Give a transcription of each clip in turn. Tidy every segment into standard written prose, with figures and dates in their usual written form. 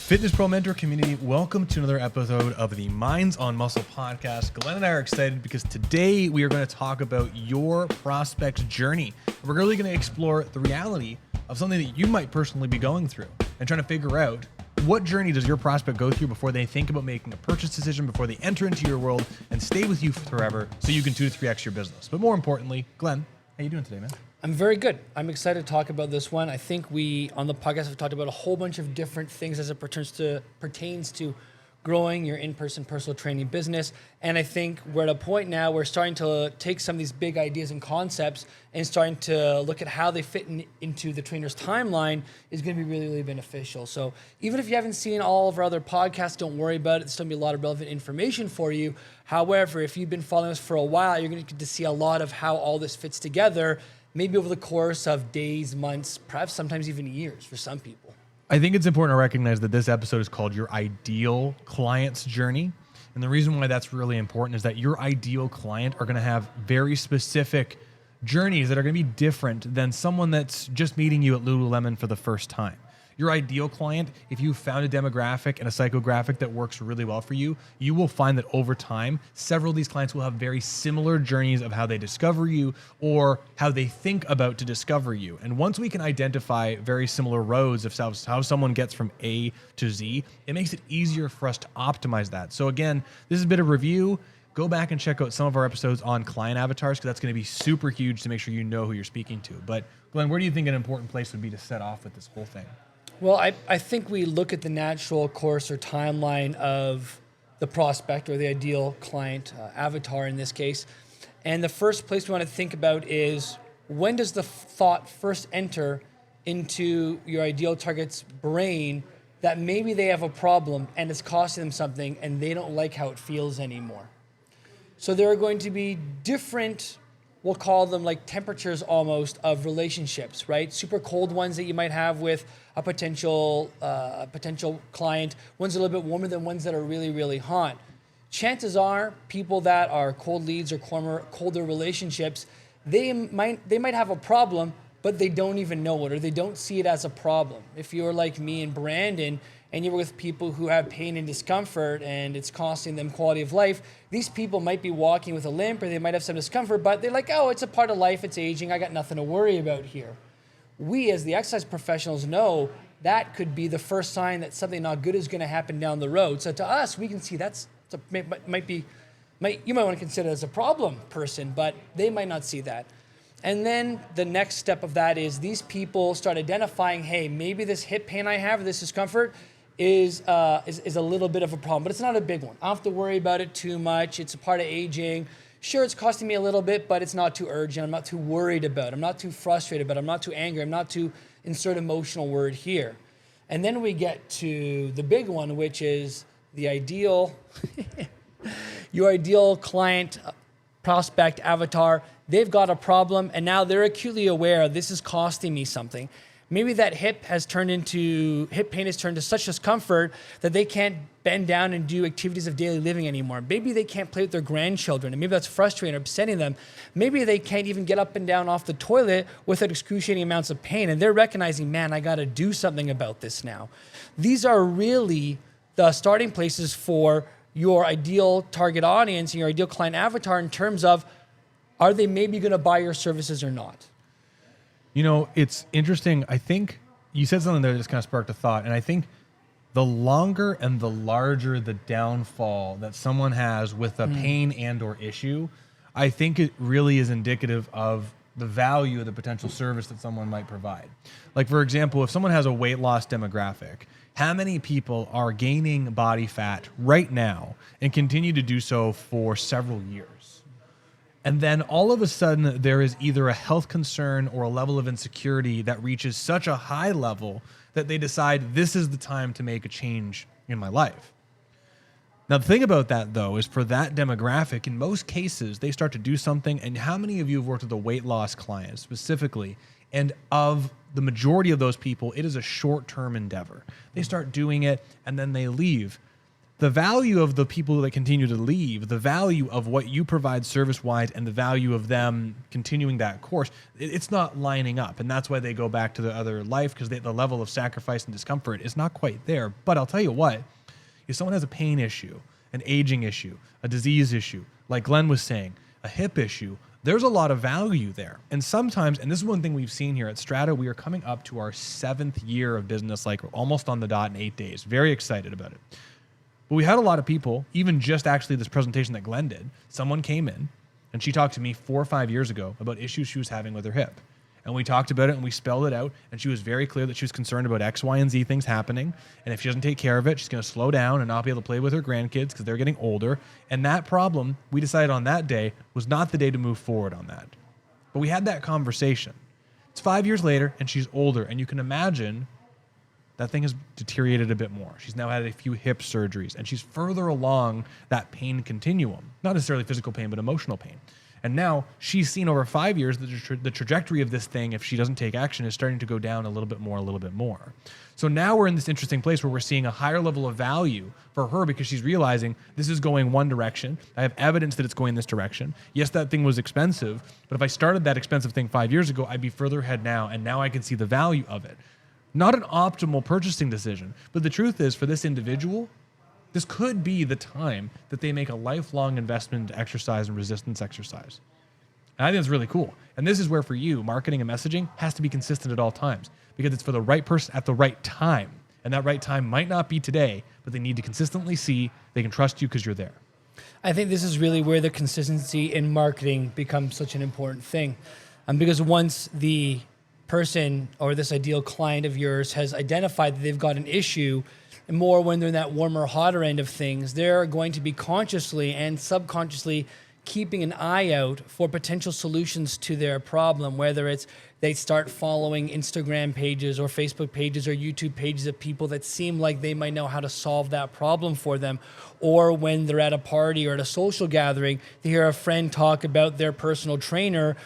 Fitness Pro Mentor community, welcome to another episode of the Minds on Muscle podcast. Glenn and I are excited because today we are going to talk about your prospect's journey. We're really going to explore the reality of something that you might personally be going through and trying to figure out what journey does your prospect go through before they think about making a purchase decision, before they enter into your world and stay with you forever so you can 2 to 3x your business. But more importantly, Glenn, how you doing today, man? I'm very good. I'm excited to talk about this one. I think we, on the podcast, have talked about a whole bunch of different things as it pertains to growing your in-person personal training business. And I think we're at a point now where we're starting to take some of these big ideas and concepts and starting to look at how they fit into the trainer's timeline is going to be really, really beneficial. So even if you haven't seen all of our other podcasts, don't worry about it. There's still going to be a lot of relevant information for you. However, if you've been following us for a while, you're going to get to see a lot of how all this fits together, maybe over the course of days, months, perhaps sometimes even years for some people. I think it's important to recognize that this episode is called Your Ideal Client's Journey. And the reason why that's really important is that your ideal client are going to have very specific journeys that are going to be different than someone that's just meeting you at Lululemon for the first time. Your ideal client, if you found a demographic and a psychographic that works really well for you, you will find that over time, several of these clients will have very similar journeys of how they discover you or how they think about to discover you. And once we can identify very similar roads of how someone gets from A to Z, it makes it easier for us to optimize that. So again, this is a bit of review. Go back and check out some of our episodes on client avatars because that's going to be super huge to make sure you know who you're speaking to. But Glenn, where do you think an important place would be to set off with this whole thing? Well, I think we look at the natural course or timeline of the prospect or the ideal client avatar in this case. And the first place we want to think about is when does the thought first enter into your ideal target's brain that maybe they have a problem and it's costing them something and they don't like how it feels anymore. So there are going to be different, we'll call them like temperatures almost of relationships, right? Super cold ones that you might have with a potential client, ones that are a little bit warmer than ones that are really, really hot. Chances are people that are cold leads or colder relationships, they might have a problem, but they don't even know it or they don't see it as a problem. If you're like me and Brandon and you're with people who have pain and discomfort and it's costing them quality of life, these people might be walking with a limp or they might have some discomfort, but they're like, oh, it's a part of life, it's aging, I got nothing to worry about here. We as the exercise professionals know that could be the first sign that something not good is going to happen down the road. So to us, we can see you might want to consider as a problem person, but they might not see that. And then the next step of that is these people start identifying, hey, maybe this hip pain I have, this discomfort is a little bit of a problem, but it's not a big one. I don't have to worry about it too much. It's a part of aging. Sure, it's costing me a little bit, but it's not too urgent. I'm not too worried about it. I'm not too frustrated about it. I'm not too angry. I'm not too insert emotional word here. And then we get to the big one, which is the ideal, your ideal client, prospect, avatar. They've got a problem, and now they're acutely aware this is costing me something. Maybe that hip pain has turned to such discomfort that they can't bend down and do activities of daily living anymore. Maybe they can't play with their grandchildren, and maybe that's frustrating or upsetting them. Maybe they can't even get up and down off the toilet without excruciating amounts of pain, and they're recognizing, man, I got to do something about this now. These are really the starting places for your ideal target audience and your ideal client avatar in terms of, are they maybe going to buy your services or not? You know, it's interesting. I think you said something there that just kind of sparked a thought. And I think the longer and the larger the downfall that someone has with a pain and or issue, I think it really is indicative of the value of the potential service that someone might provide. Like, for example, if someone has a weight loss demographic, how many people are gaining body fat right now and continue to do so for several years? And then all of a sudden, there is either a health concern or a level of insecurity that reaches such a high level that they decide this is the time to make a change in my life. Now, the thing about that, though, is for that demographic, in most cases, they start to do something. And how many of you have worked with a weight loss client specifically? And of the majority of those people, it is a short-term endeavor. They start doing it and then they leave. the value of the people that continue to leave, the value of what you provide service-wise, and the value of them continuing that course, it's not lining up. And that's why they go back to the other life, because the level of sacrifice and discomfort is not quite there. But I'll tell you what, if someone has a pain issue, an aging issue, a disease issue, like Glenn was saying, a hip issue, there's a lot of value there. And sometimes, and this is one thing we've seen here at Strata, we are coming up to our 7th year of business, like almost on the dot in 8 days. Very excited about it. But we had a lot of people, even just actually this presentation that Glenn did, someone came in and she talked to me 4 or 5 years ago about issues she was having with her hip. And we talked about it and we spelled it out, and she was very clear that she was concerned about X, Y, and Z things happening. And if she doesn't take care of it, she's going to slow down and not be able to play with her grandkids because they're getting older. And that problem, we decided on that day, was not the day to move forward on that. But we had that conversation. It's 5 years later and she's older, and you can imagine that thing has deteriorated a bit more. She's now had a few hip surgeries, and she's further along that pain continuum. Not necessarily physical pain, but emotional pain. And now she's seen over 5 years that the trajectory of this thing, if she doesn't take action, is starting to go down a little bit more, a little bit more. So now we're in this interesting place where we're seeing a higher level of value for her because she's realizing this is going one direction. I have evidence that it's going this direction. Yes, that thing was expensive, but if I started that expensive thing 5 years ago, I'd be further ahead now, and now I can see the value of it. Not an optimal purchasing decision, but the truth is, for this individual, this could be the time that they make a lifelong investment into exercise and resistance exercise. And I think it's really cool. And this is where, for you, marketing and messaging has to be consistent at all times, because it's for the right person at the right time. And that right time might not be today, but they need to consistently see they can trust you because you're there. I think this is really where the consistency in marketing becomes such an important thing. Because once the person or this ideal client of yours has identified that they've got an issue, and more when they're in that warmer, hotter end of things, they're going to be consciously and subconsciously keeping an eye out for potential solutions to their problem, whether it's they start following Instagram pages or Facebook pages or YouTube pages of people that seem like they might know how to solve that problem for them. Or when they're at a party or at a social gathering, they hear a friend talk about their personal trainer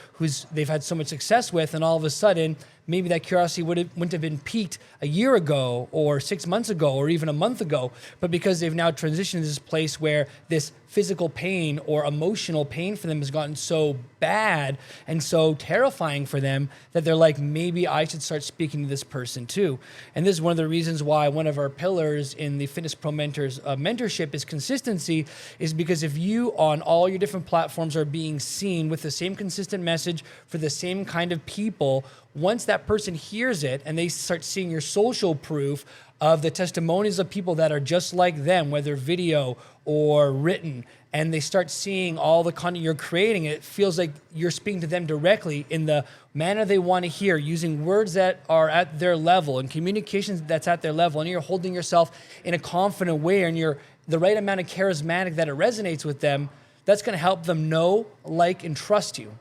they've had so much success with, and all of a sudden, maybe that curiosity wouldn't have been piqued a year ago or 6 months ago or even a month ago, but because they've now transitioned to this place where this physical pain or emotional pain for them has gotten so bad and so terrifying for them that they're like, maybe I should start speaking to this person too. And this is one of the reasons why one of our pillars in the Fitness Pro Mentors mentorship is consistency, is because if you on all your different platforms are being seen with the same consistent message for the same kind of people, once that person hears it and they start seeing your social proof of the testimonies of people that are just like them, whether video or written, and they start seeing all the content you're creating, it feels like you're speaking to them directly in the manner they want to hear, using words that are at their level and communications that's at their level, and you're holding yourself in a confident way, and you're the right amount of charismatic that it resonates with them. That's going to help them know, like, and trust you.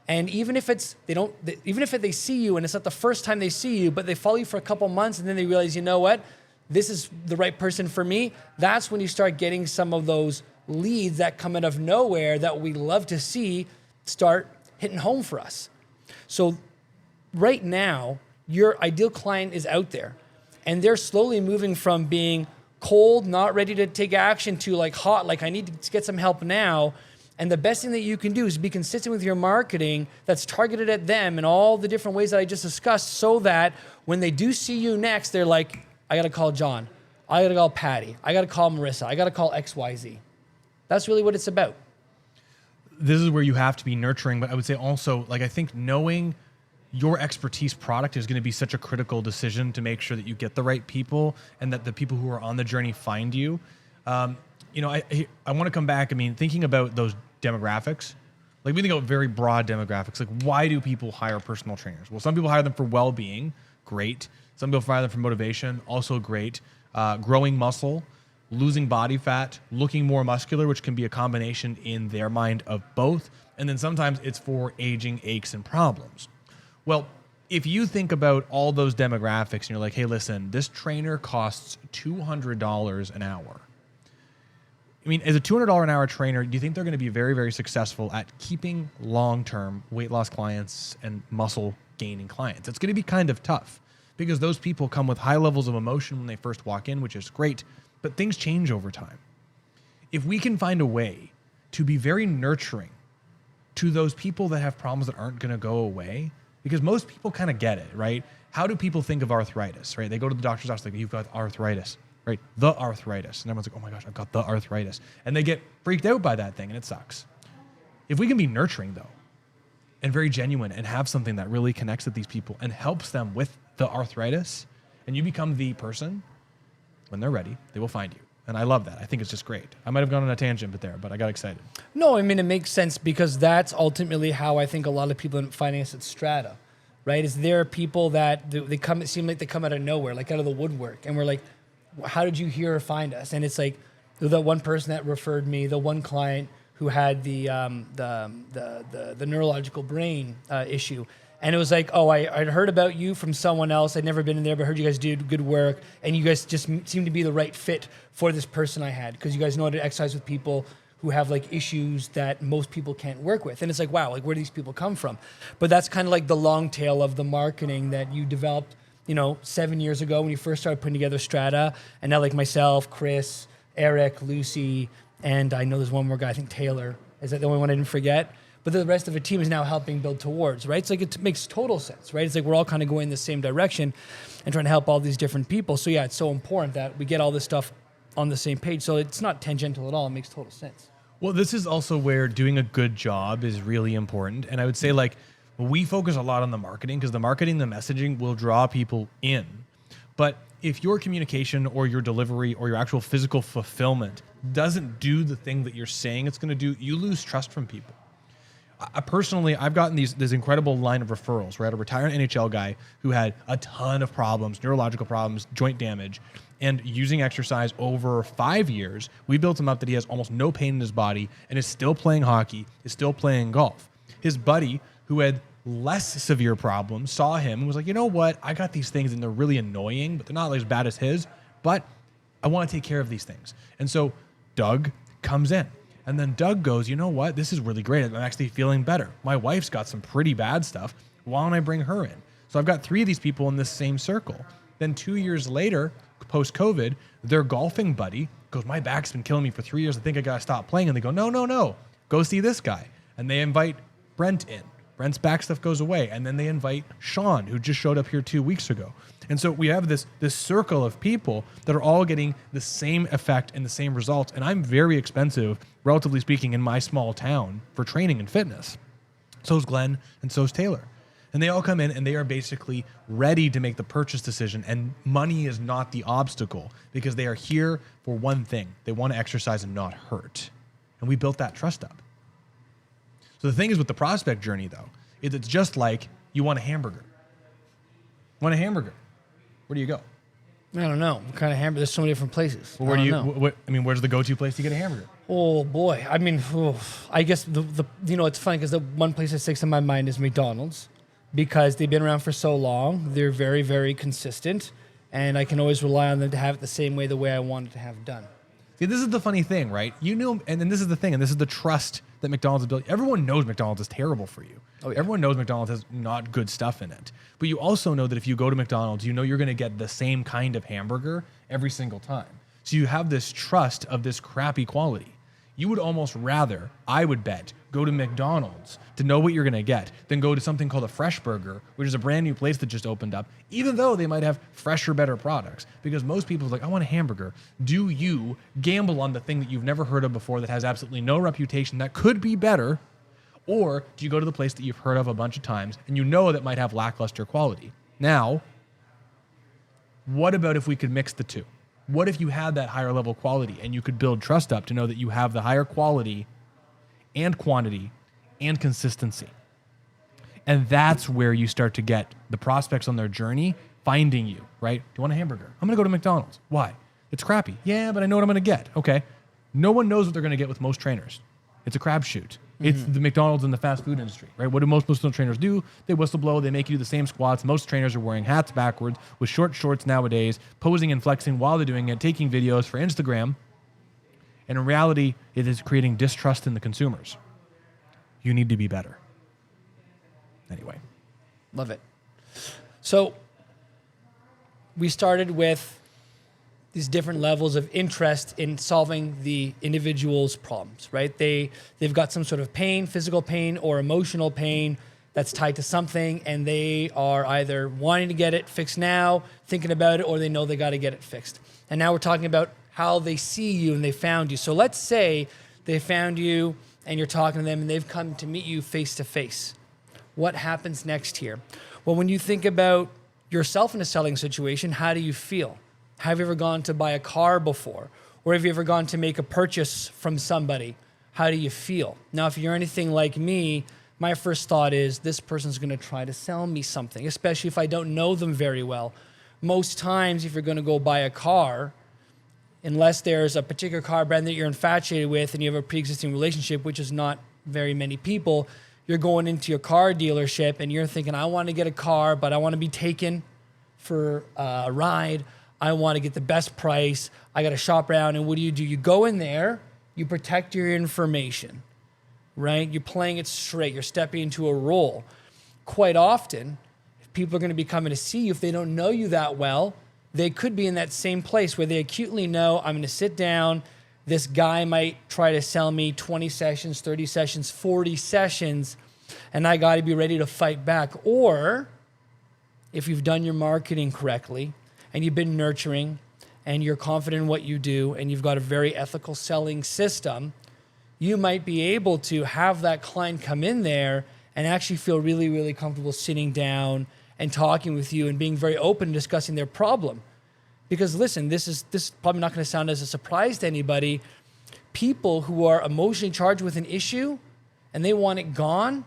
And even if they see you and it's not the first time they see you, but they follow you for a couple months and then they realize, you know what, this is the right person for me, that's when you start getting some of those leads that come out of nowhere that we love to see start hitting home for us. So right now, your ideal client is out there, and they're slowly moving from being cold, not ready to take action, to like hot, like I need to get some help now. And the best thing that you can do is be consistent with your marketing that's targeted at them in all the different ways that I just discussed, so that when they do see you next, they're like, I got to call John. I got to call Patty. I got to call Marissa. I got to call XYZ. That's really what it's about. This is where you have to be nurturing, but I would say also, like, I think knowing your expertise product is going to be such a critical decision to make sure that you get the right people and that the people who are on the journey find you. You know, I want to come back. I mean, thinking about those demographics, like we think about very broad demographics. Like, why do people hire personal trainers? Well, some people hire them for well-being, great. Some people hire them for motivation, also great. Growing muscle, losing body fat, looking more muscular, which can be a combination in their mind of both. And then sometimes it's for aging, aches, and problems. Well, if you think about all those demographics and you're like, hey, listen, this trainer costs $200 an hour. I mean, as a $200 an hour trainer, do you think they're going to be very, very successful at keeping long-term weight loss clients and muscle gaining clients? It's going to be kind of tough because those people come with high levels of emotion when they first walk in, which is great. but things change over time. If we can find a way to be very nurturing to those people that have problems that aren't going to go away, because most people kind of get it, right? How do people think of arthritis, right? They go to the doctor's office, like, you've got arthritis, right? The arthritis. And everyone's like, oh my gosh, I've got the arthritis. And they get freaked out by that thing, and it sucks. If we can be nurturing, though, and very genuine, and have something that really connects with these people and helps them with the arthritis, and you become the person, when they're ready, they will find you. And I love that. I think it's just great. I might have gone on a tangent but I got excited. No, I mean, it makes sense because that's ultimately how I think a lot of people end up finding us at Strata, right? Is there are people that it seem like they come out of nowhere, like out of the woodwork. And we're like, how did you hear or find us? And it's like the one person that referred me, the one client who had the neurological brain issue. And it was like, oh, I'd heard about you from someone else. I'd never been in there, but heard you guys do good work. And you guys just seem to be the right fit for this person I had, because you guys know how to exercise with people who have like issues that most people can't work with. And it's like, wow, like where do these people come from? But that's kind of like the long tail of the marketing that you developed, 7 years ago when you first started putting together Strata. And now like myself, Chris, Eric, Lucy, and I know there's one more guy, I think Taylor. Is that the only one I didn't forget? But the rest of the team is now helping build towards, right? It's like it makes total sense, right? It's like we're all kind of going in the same direction and trying to help all these different people. So yeah, it's so important that we get all this stuff on the same page. So it's not tangential at all. It makes total sense. Well, this is also where doing a good job is really important. And I would say like we focus a lot on the marketing, because the marketing, the messaging will draw people in. But if your communication or your delivery or your actual physical fulfillment doesn't do the thing that you're saying it's going to do, you lose trust from people. Personally, I've gotten this incredible line of referrals. We're at a retired NHL guy who had a ton of problems, neurological problems, joint damage, and using exercise over 5 years, we built him up that he has almost no pain in his body and is still playing hockey, is still playing golf. His buddy, who had less severe problems, saw him and was like, you know what? I got these things and they're really annoying, but they're not as bad as his, but I want to take care of these things. And so Doug comes in. And then Doug goes, you know what? This is really great. I'm actually feeling better. My wife's got some pretty bad stuff. Why don't I bring her in? So I've got 3 of these people in this same circle. Then 2 years later, post-COVID, their golfing buddy goes, my back's been killing me for 3 years. I think I got to stop playing. And they go, no. Go see this guy. And they invite Brent in. Brent's back stuff goes away. And then they invite Sean, who just showed up here 2 weeks ago. And so we have this circle of people that are all getting the same effect and the same results. And I'm very expensive, relatively speaking, in my small town for training and fitness. So's Glenn and so's Taylor. And they all come in and they are basically ready to make the purchase decision. And money is not the obstacle, because they are here for one thing. They want to exercise and not hurt. And we built that trust up. So the thing is with the prospect journey, though, it's just like you want a hamburger. Want a hamburger? Where do you go? I don't know. What kind of hamburger? There's so many different places. Well, where's the go-to place to get a hamburger? Oh boy. I mean, I guess it's funny because the one place that sticks in my mind is McDonald's, because they've been around for so long. They're very, very consistent, and I can always rely on them to have it the way I want it to have done. See, this is the funny thing, right? And then this is the thing, and this is the trust that McDonald's has built. Everyone knows McDonald's is terrible for you. Oh, yeah. Everyone knows McDonald's has not good stuff in it. But you also know that if you go to McDonald's, you know you're going to get the same kind of hamburger every single time. So you have this trust of this crappy quality. You would almost rather, I would bet, go to McDonald's to know what you're going to get than go to something called a Fresh Burger, which is a brand new place that just opened up, even though they might have fresher, better products. Because most people are like, I want a hamburger. Do you gamble on the thing that you've never heard of before that has absolutely no reputation that could be better? Or do you go to the place that you've heard of a bunch of times and you know that might have lackluster quality? Now, what about if we could mix the two? What if you had that higher level quality and you could build trust up to know that you have the higher quality and quantity and consistency? And that's where you start to get the prospects on their journey finding you, right? Do you want a hamburger? I'm going to go to McDonald's. Why? It's crappy. Yeah, but I know what I'm going to get. Okay. No one knows what they're going to get with most trainers. It's a crapshoot. It's the McDonald's in the fast food industry, right? What do most personal trainers do? They whistle blow. They make you do the same squats. Most trainers are wearing hats backwards with short shorts nowadays, posing and flexing while they're doing it, taking videos for Instagram. And in reality, it is creating distrust in the consumers. You need to be better. Anyway. Love it. So we started with these different levels of interest in solving the individual's problems, right? They've got some sort of pain, physical pain or emotional pain that's tied to something, and they are either wanting to get it fixed now, thinking about it, or they know they got to get it fixed. And now we're talking about how they see you and they found you. So let's say they found you and you're talking to them and they've come to meet you face to face. What happens next here? Well, when you think about yourself in a selling situation, how do you feel? Have you ever gone to buy a car before? Or have you ever gone to make a purchase from somebody? How do you feel? Now, if you're anything like me, my first thought is this person's going to try to sell me something, especially if I don't know them very well. Most times, if you're going to go buy a car, unless there's a particular car brand that you're infatuated with and you have a pre-existing relationship, which is not very many people, you're going into your car dealership and you're thinking, I want to get a car, but I want to be taken for a ride. I want to get the best price. I got to shop around. And what do? You go in there, you protect your information, right? You're playing it straight. You're stepping into a role. Quite often, if people are going to be coming to see you, if they don't know you that well, they could be in that same place where they acutely know I'm going to sit down. This guy might try to sell me 20 sessions, 30 sessions, 40 sessions, and I got to be ready to fight back. Or if you've done your marketing correctly and you've been nurturing and you're confident in what you do and you've got a very ethical selling system, you might be able to have that client come in there and actually feel really, really comfortable sitting down and talking with you and being very open and discussing their problem. Because listen, this is probably not going to sound as a surprise to anybody. People who are emotionally charged with an issue and they want it gone,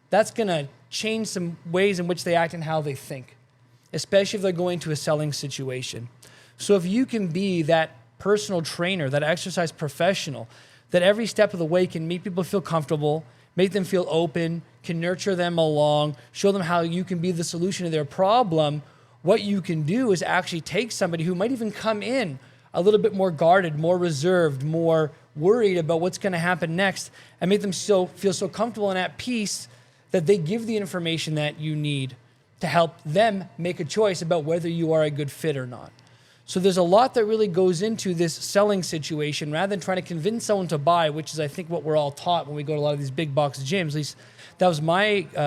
that's going to change some ways in which they act and how they think, especially if they're going to a selling situation. So if you can be that personal trainer, that exercise professional, that every step of the way can make people feel comfortable, make them feel open, can nurture them along, show them how you can be the solution to their problem, what you can do is actually take somebody who might even come in a little bit more guarded, more reserved, more worried about what's going to happen next, and make them feel so comfortable and at peace that they give the information that you need to help them make a choice about whether you are a good fit or not. So there's a lot that really goes into this selling situation rather than trying to convince someone to buy, which is, I think, what we're all taught when we go to a lot of these big box gyms. At least that was my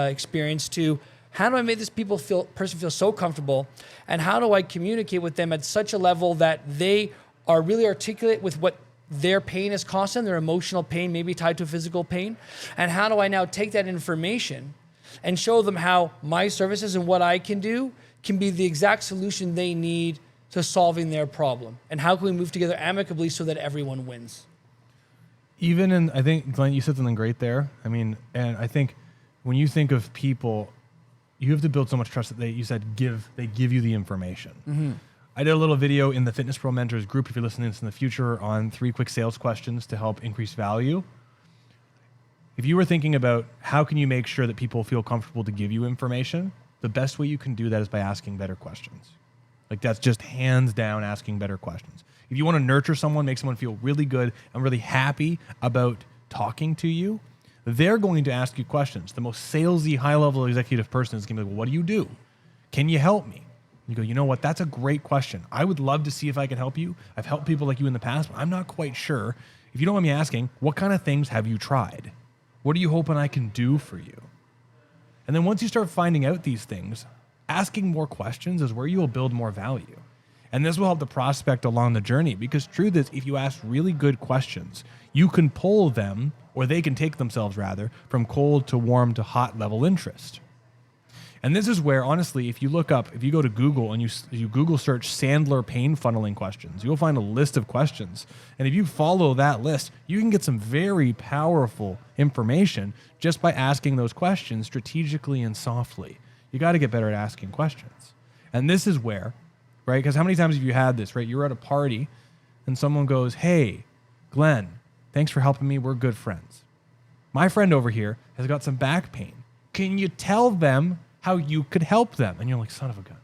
experience too. How do I make this person feel so comfortable? And how do I communicate with them at such a level that they are really articulate with what their pain is costing, their emotional pain, maybe tied to physical pain? And how do I now take that information and show them how my services and what I can do can be the exact solution they need to solving their problem? And how can we move together amicably so that everyone wins? Even in, I think, Glenn, you said something great there. I mean, and I think when you think of people, you have to build so much trust that they give you the information. Mm-hmm. I did a little video in the Fitness Pro Mentors group, if you're listening to this in the future, on 3 quick sales questions to help increase value. If you were thinking about how can you make sure that people feel comfortable to give you information, the best way you can do that is by asking better questions. Like, that's just hands down asking better questions. If you want to nurture someone, make someone feel really good and really happy about talking to you, they're going to ask you questions. The most salesy, high-level executive person is going to be like, well, what do you do? Can you help me? You go, you know what? That's a great question. I would love to see if I can help you. I've helped people like you in the past, but I'm not quite sure. If you don't mind me asking, what kind of things have you tried? What are you hoping I can do for you? And then once you start finding out these things, asking more questions is where you will build more value. And this will help the prospect along the journey, because truth is, if you ask really good questions, you can pull them, or they can take themselves rather, from cold to warm to hot level interest. And this is where, honestly, if you go to Google and you Google search Sandler pain funneling questions, you'll find a list of questions. And if you follow that list, you can get some very powerful information just by asking those questions strategically and softly. You got to get better at asking questions. And this is where, right? Because how many times have you had this, right? You're at a party and someone goes, hey, Glenn, thanks for helping me. We're good friends. My friend over here has got some back pain. Can you tell them how you could help them? And you're like, son of a gun.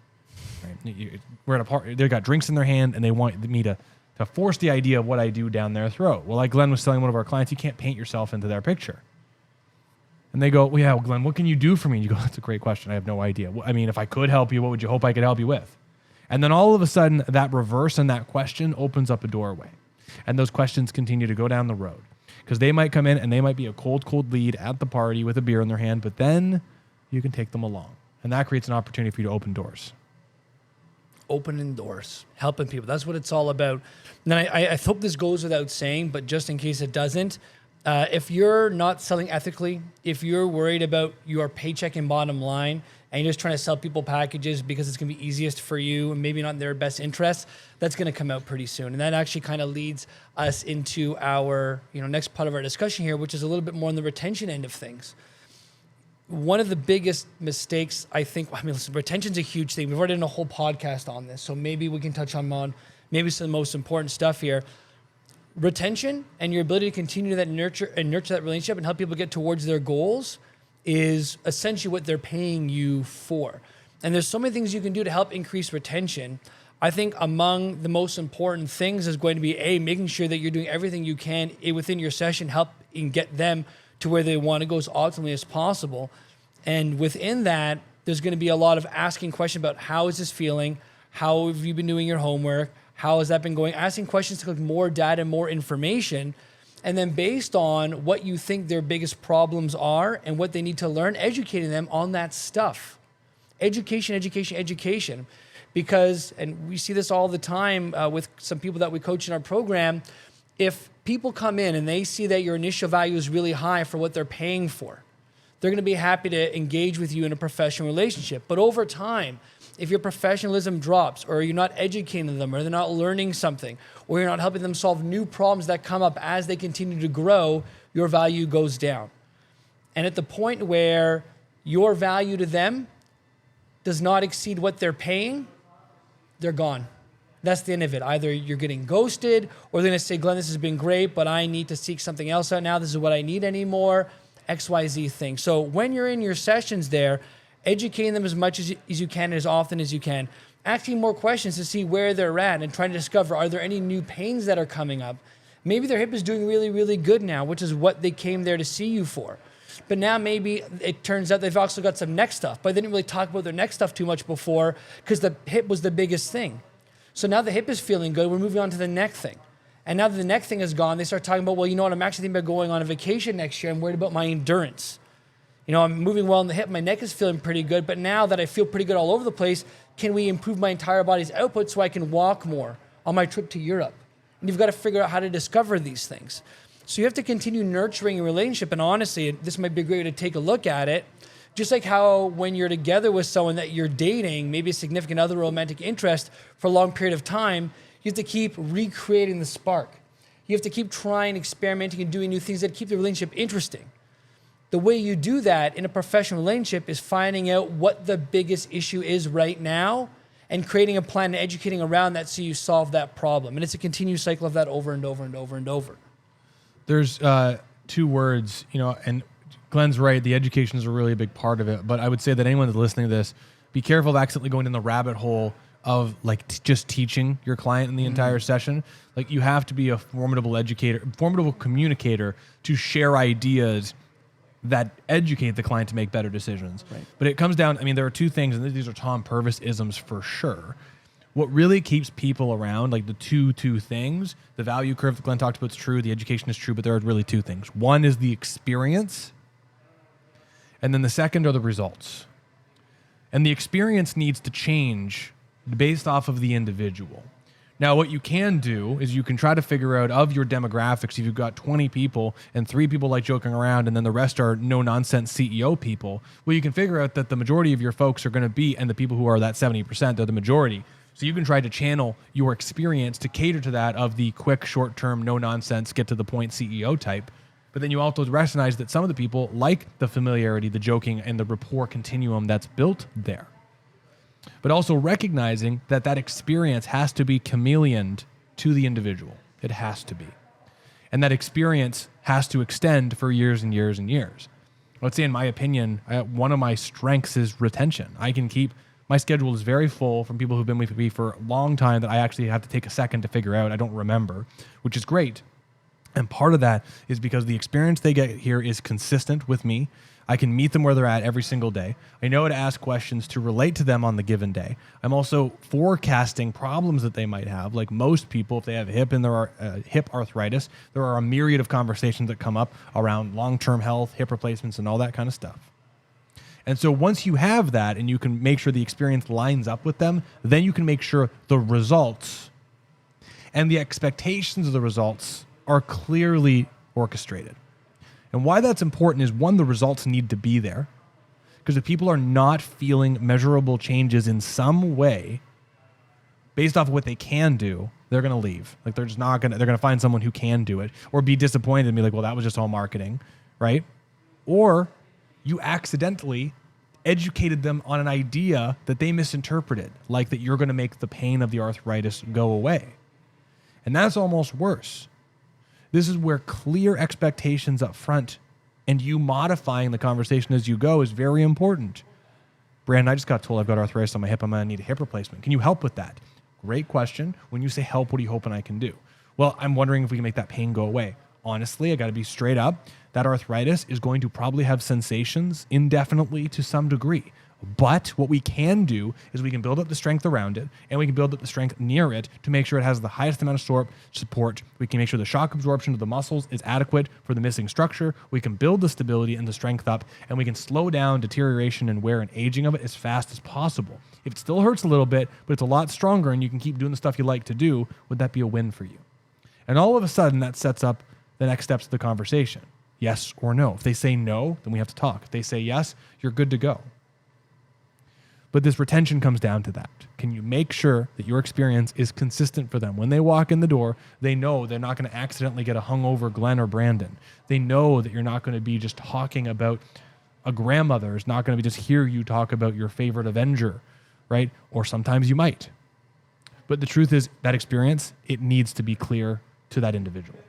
Right? We're at a party. They got drinks in their hand and they want me to force the idea of what I do down their throat. Well, like Glenn was telling one of our clients, you can't paint yourself into their picture. And they go, well, yeah, well, Glenn, what can you do for me? And you go, that's a great question. I have no idea. I mean, if I could help you, what would you hope I could help you with? And then all of a sudden, that reverse and that question opens up a doorway. And those questions continue to go down the road. Because they might come in and they might be a cold lead at the party with a beer in their hand, but then you can take them along. And that creates an opportunity for you to open doors. Opening doors, helping people. That's what it's all about. And I hope this goes without saying, but just in case it doesn't, if you're not selling ethically, if you're worried about your paycheck and bottom line, and you're just trying to sell people packages because it's going to be easiest for you and maybe not in their best interest, that's going to come out pretty soon. And that actually kind of leads us into our next part of our discussion here, which is a little bit more on the retention end of things. One of the biggest mistakes, I think, listen, retention's a huge thing. We've already done a whole podcast on this, so maybe we can touch on maybe some of the most important stuff here. Retention and your ability to continue that nurture that relationship and help people get towards their goals is essentially what they're paying you for. And there's so many things you can do to help increase retention. I think among the most important things is going to be making sure that you're doing everything you can within your session, helping get them to where they want to go as optimally as possible. And within that, there's going to be a lot of asking questions about how is this feeling? How have you been doing your homework? How has that been going? Asking questions to collect more data, more information. And then based on what you think their biggest problems are and what they need to learn, educating them on that stuff. Education. Because, and we see this all the time with some people that we coach in our program, if people come in and they see that your initial value is really high for what they're paying for, they're going to be happy to engage with you in a professional relationship. But over time, if your professionalism drops, or you're not educating them, or they're not learning something, or you're not helping them solve new problems that come up as they continue to grow, your value goes down. And at the point where your value to them does not exceed what they're paying, they're gone. That's the end of it. Either you're getting ghosted, or they're going to say, Glenn, this has been great, but I need to seek something else out now. This is what I need anymore, XYZ thing. So when you're in your sessions there, educating them as much as you can, as often as you can, asking more questions to see where they're at and trying to discover, are there any new pains that are coming up? Maybe their hip is doing really, really good now, which is what they came there to see you for. But now maybe it turns out they've also got some neck stuff, but they didn't really talk about their neck stuff too much before because the hip was the biggest thing. So now the hip is feeling good. We're moving on to the neck thing. And now that the neck thing is gone, they start talking about, well, you know what? I'm actually thinking about going on a vacation next year. I'm worried about my endurance. I'm moving well in the hip. My neck is feeling pretty good. But now that I feel pretty good all over the place, can we improve my entire body's output so I can walk more on my trip to Europe? And you've got to figure out how to discover these things. So you have to continue nurturing your relationship. And honestly, this might be a great way to take a look at it. Just like how when you're together with someone that you're dating, maybe a significant other romantic interest for a long period of time, you have to keep recreating the spark. You have to keep trying, experimenting, and doing new things that keep the relationship interesting. The way you do that in a professional relationship is finding out what the biggest issue is right now and creating a plan and educating around that so you solve that problem. And it's a continuous cycle of that over and over and over and over. There's two words, and Glenn's right. The education is a really big part of it. But I would say that anyone that's listening to this, be careful of accidentally going in the rabbit hole of just teaching your client in the entire session. Like, you have to be a formidable communicator to share ideas that educate the client to make better decisions. Right. But it comes down, there are two things, and these are Tom Purvis isms for sure. What really keeps people around, like the two things, the value curve that Glenn talked about is true, the education is true, but there are really two things. One is the experience, and then the second are the results. And the experience needs to change based off of the individual. Now, what you can do is you can try to figure out of your demographics, if you've got 20 people and 3 people like joking around and then the rest are no-nonsense CEO people, well, you can figure out that the majority of your folks are going to be, and the people who are that 70%, they're the majority. So you can try to channel your experience to cater to that of the quick, short-term, no-nonsense, get-to-the-point CEO type. But then you also recognize that some of the people like the familiarity, the joking, and the rapport continuum that's built there. But also recognizing that that experience has to be chameleoned to the individual. It has to be. And that experience has to extend for years and years and years. Let's say, in my opinion, one of my strengths is retention. My schedule is very full from people who've been with me for a long time that I actually have to take a second to figure out. I don't remember, which is great. And part of that is because the experience they get here is consistent with me. I can meet them where they're at every single day. I know how to ask questions to relate to them on the given day. I'm also forecasting problems that they might have. Like most people, if they have hip arthritis, there are a myriad of conversations that come up around long-term health, hip replacements, and all that kind of stuff. And so once you have that and you can make sure the experience lines up with them, then you can make sure the results and the expectations of the results are clearly orchestrated. And why that's important is, one, the results need to be there. Because if people are not feeling measurable changes in some way based off of what they can do, they're going to leave. Like they're going to find someone who can do it, or be disappointed and be like, well, that was just all marketing, right? Or you accidentally educated them on an idea that they misinterpreted, like that you're going to make the pain of the arthritis go away. And that's almost worse. This is where clear expectations up front and you modifying the conversation as you go is very important. Brandon, I just got told I've got arthritis on my hip. I'm going to need a hip replacement. Can you help with that? Great question. When you say help, what are you hoping I can do? Well, I'm wondering if we can make that pain go away. Honestly, I got to be straight up. That arthritis is going to probably have sensations indefinitely to some degree. But what we can do is we can build up the strength around it, and we can build up the strength near it to make sure it has the highest amount of support. We can make sure the shock absorption of the muscles is adequate for the missing structure. We can build the stability and the strength up, and we can slow down deterioration and wear and aging of it as fast as possible. If it still hurts a little bit, but it's a lot stronger and you can keep doing the stuff you like to do, would that be a win for you? And all of a sudden, that sets up the next steps of the conversation. Yes or no. If they say no, then we have to talk. If they say yes, you're good to go. But this retention comes down to that. Can you make sure that your experience is consistent for them? When they walk in the door, they know they're not going to accidentally get a hungover Glenn or Brandon. They know that you're not going to be just talking about a grandmother. It's not going to be just hear you talk about your favorite Avenger, right? Or sometimes you might. But the truth is that experience, it needs to be clear to that individual.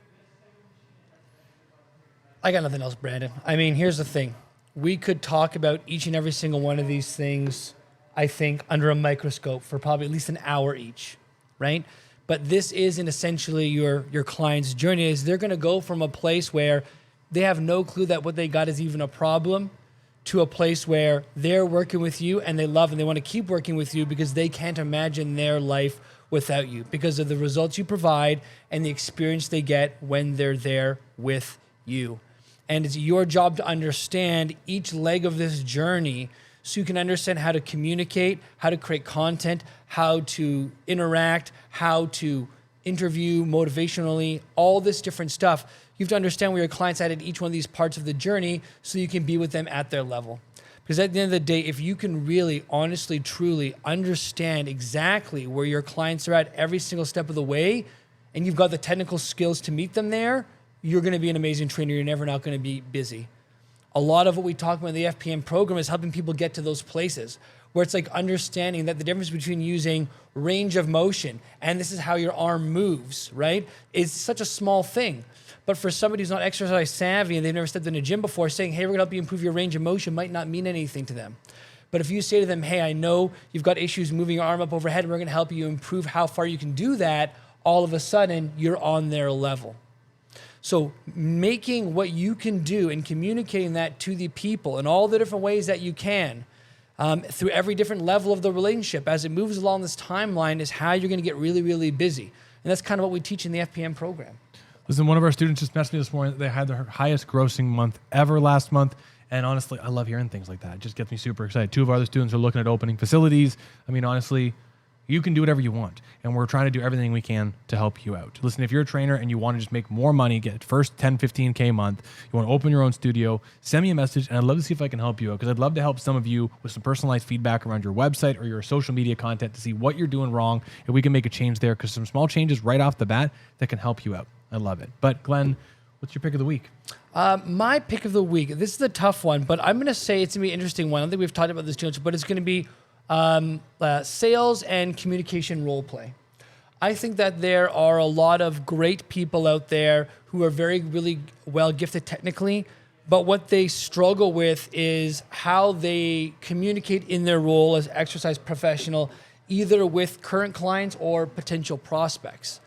I got nothing else, Brandon. I mean, here's the thing. We could talk about each and every single one of these things, I think, under a microscope for probably at least an hour each, right? But this isn't essentially your client's journey. Is they're going to go from a place where they have no clue that what they got is even a problem to a place where they're working with you and they love and they want to keep working with you because they can't imagine their life without you because of the results you provide and the experience they get when they're there with you. And it's your job to understand each leg of this journey so you can understand how to communicate, how to create content, how to interact, how to interview motivationally, all this different stuff. You have to understand where your client's at each one of these parts of the journey so you can be with them at their level. Because at the end of the day, if you can really, honestly, truly understand exactly where your clients are at every single step of the way, and you've got the technical skills to meet them there, you're going to be an amazing trainer. You're never not going to be busy. A lot of what we talk about in the FPM program is helping people get to those places where it's like understanding that the difference between using range of motion and this is how your arm moves, right? Is such a small thing. But for somebody who's not exercise savvy and they've never stepped in a gym before, saying, hey, we're going to help you improve your range of motion might not mean anything to them. But if you say to them, hey, I know you've got issues moving your arm up overhead, and we're going to help you improve how far you can do that, all of a sudden you're on their level. So making what you can do and communicating that to the people in all the different ways that you can through every different level of the relationship as it moves along this timeline is how you're going to get really, really busy. And that's kind of what we teach in the FPM program. Listen, one of our students just messaged me this morning that they had their highest grossing month ever last month. And honestly, I love hearing things like that. It just gets me super excited. 2 of our other students are looking at opening facilities. I mean, honestly, you can do whatever you want, and we're trying to do everything we can to help you out. Listen, if you're a trainer and you want to just make more money, get first 10, 15K a month, you want to open your own studio, send me a message, and I'd love to see if I can help you out, because I'd love to help some of you with some personalized feedback around your website or your social media content to see what you're doing wrong, if we can make a change there, because some small changes right off the bat that can help you out. I love it. But Glenn, what's your pick of the week? My pick of the week, this is a tough one, but I'm going to say it's going to be an interesting one. I don't think we've talked about this too much, but it's going to be sales and communication role play. I think that there are a lot of great people out there who are really well gifted technically, but what they struggle with is how they communicate in their role as exercise professional, either with current clients or potential prospects.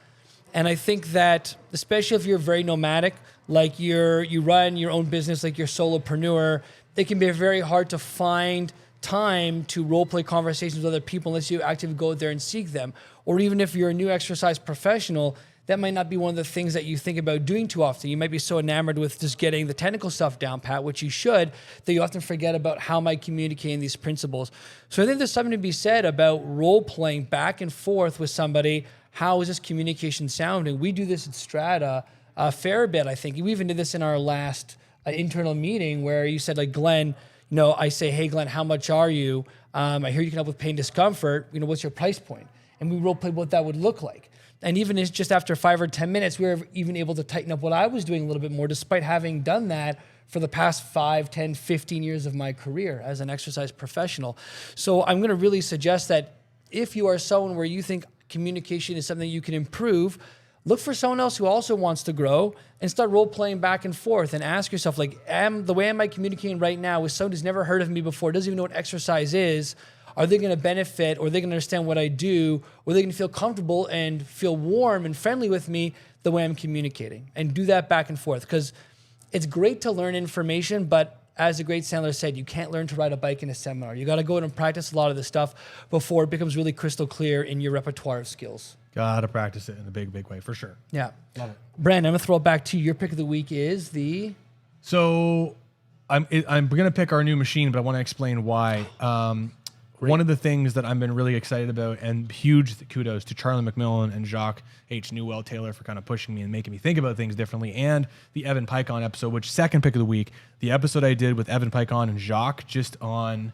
And I think that, especially if you're very nomadic, like you run your own business, like you're solopreneur, it can be very hard to find time to role play conversations with other people unless you actively go out there and seek them. Or even if you're a new exercise professional, that might not be one of the things that you think about doing too often. You might be so enamored with just getting the technical stuff down pat, which you should, that you often forget about how am I communicating these principles. So I think there's something to be said about role playing back and forth with somebody. How is this communication sounding? We do this at Strata a fair bit, I think. We even did this in our last internal meeting where you said, like, Glenn, I say, hey, Glenn, how much are you? I hear you can help with pain discomfort. What's your price point? And we role played what that would look like. And even just after 5 or 10 minutes, we were even able to tighten up what I was doing a little bit more, despite having done that for the past 5, 10, 15 years of my career as an exercise professional. So I'm going to really suggest that if you are someone where you think communication is something you can improve, look for someone else who also wants to grow and start role-playing back and forth and ask yourself, like, the way am I communicating right now with someone who's never heard of me before, doesn't even know what exercise is? Are they going to benefit, or are they going to understand what I do, or are they going to feel comfortable and feel warm and friendly with me the way I'm communicating? And do that back and forth, because it's great to learn information, but as the great Sandler said, you can't learn to ride a bike in a seminar. You got to go out and practice a lot of this stuff before it becomes really crystal clear in your repertoire of skills. Got to practice it in a big, big way, for sure. Yeah. Love it. Brandon, I'm going to throw it back to you. Your pick of the week is the... So I'm going to pick our new machine, but I want to explain why. One of the things that I've been really excited about, and huge kudos to Charlie McMillan and Jacques H. Newell-Taylor for kind of pushing me and making me think about things differently, and the Evan Pycon episode, which second pick of the week, the episode I did with Evan Pycon and Jacques just on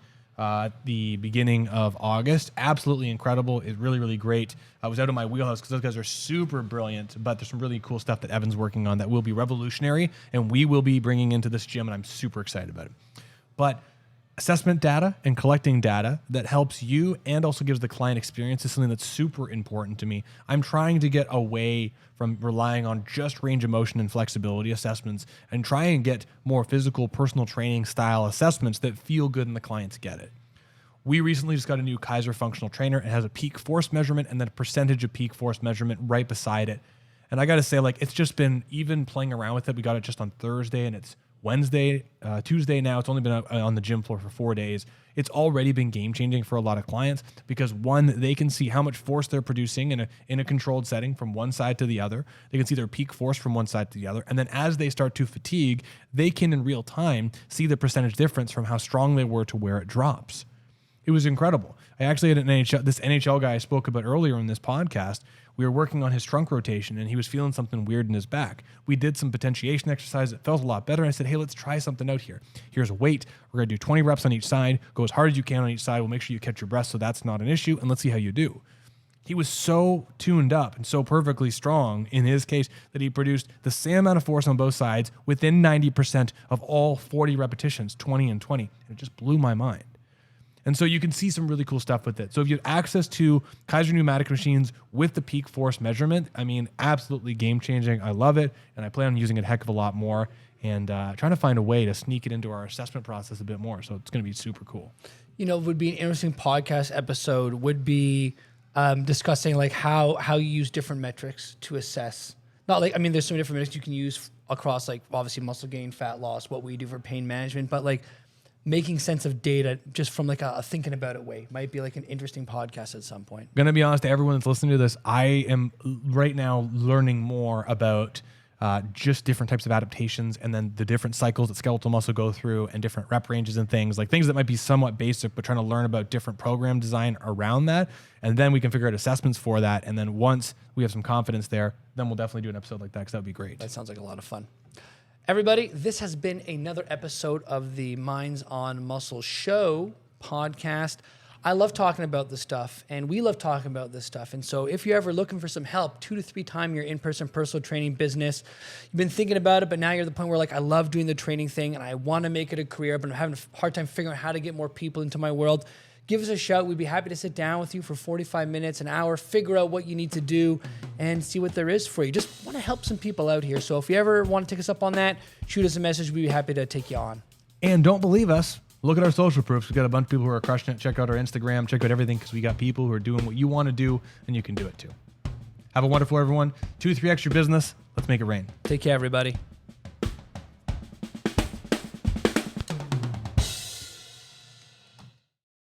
the beginning of August. Absolutely incredible. It's really, really great. I was out of my wheelhouse because those guys are super brilliant, but there's some really cool stuff that Evan's working on that will be revolutionary, and we will be bringing into this gym, and I'm super excited about it. But assessment data and collecting data that helps you and also gives the client experience is something that's super important to me. I'm trying to get away from relying on just range of motion and flexibility assessments and try and get more physical personal training style assessments that feel good and the clients get it. We recently just got a new Kaiser functional trainer. It has a peak force measurement and then a percentage of peak force measurement right beside it. And I got to say, like, it's just been, even playing around with it, we got it just on Thursday and it's Wednesday, Tuesday now. It's only been on the gym floor for 4 days. It's already been game-changing for a lot of clients because, one, they can see how much force they're producing in a controlled setting from one side to the other. They can see their peak force from one side to the other. And then as they start to fatigue, they can, in real time, see the percentage difference from how strong they were to where it drops. It was incredible. I actually had this NHL guy I spoke about earlier in this podcast. We were working on his trunk rotation, and he was feeling something weird in his back. We did some potentiation exercise. It felt a lot better. And I said, hey, let's try something out here. Here's a weight. We're going to do 20 reps on each side. Go as hard as you can on each side. We'll make sure you catch your breath so that's not an issue, and let's see how you do. He was so tuned up and so perfectly strong in his case that he produced the same amount of force on both sides within 90% of all 40 repetitions, 20 and 20. And it just blew my mind. And so you can see some really cool stuff with it. So if you have access to Kaiser pneumatic machines with the peak force measurement, I mean, absolutely game-changing. I love it, and I plan on using it a heck of a lot more and trying to find a way to sneak it into our assessment process a bit more. So it's going to be super cool. Would be an interesting podcast episode would be discussing like how you use different metrics to assess. Not like, I mean, there's so many different metrics you can use across, like, obviously muscle gain, fat loss, what we do for pain management, but like making sense of data just from like a thinking about it way might be like an interesting podcast at some point. Going to be honest to everyone that's listening to this, I am right now learning more about just different types of adaptations and then the different cycles that skeletal muscle go through and different rep ranges and things that might be somewhat basic, but trying to learn about different program design around that. And then we can figure out assessments for that. And then once we have some confidence there, then we'll definitely do an episode like that because that would be great. That sounds like a lot of fun. Everybody, this has been another episode of the Minds on Muscle show podcast. I love talking about this stuff, and we love talking about this stuff. And so if you're ever looking for some help 2 to 3 times your in-person personal training business, you've been thinking about it, but now you're at the point where, like, I love doing the training thing, and I want to make it a career, but I'm having a hard time figuring out how to get more people into my world, give us a shout. We'd be happy to sit down with you for 45 minutes, an hour, figure out what you need to do and see what there is for you. Just want to help some people out here. So if you ever want to take us up on that, shoot us a message. We'd be happy to take you on. And don't believe us. Look at our social proofs. We've got a bunch of people who are crushing it. Check out our Instagram. Check out everything because we got people who are doing what you want to do, and you can do it too. Have a wonderful, everyone. 2 to 3 extra business. Let's make it rain. Take care, everybody.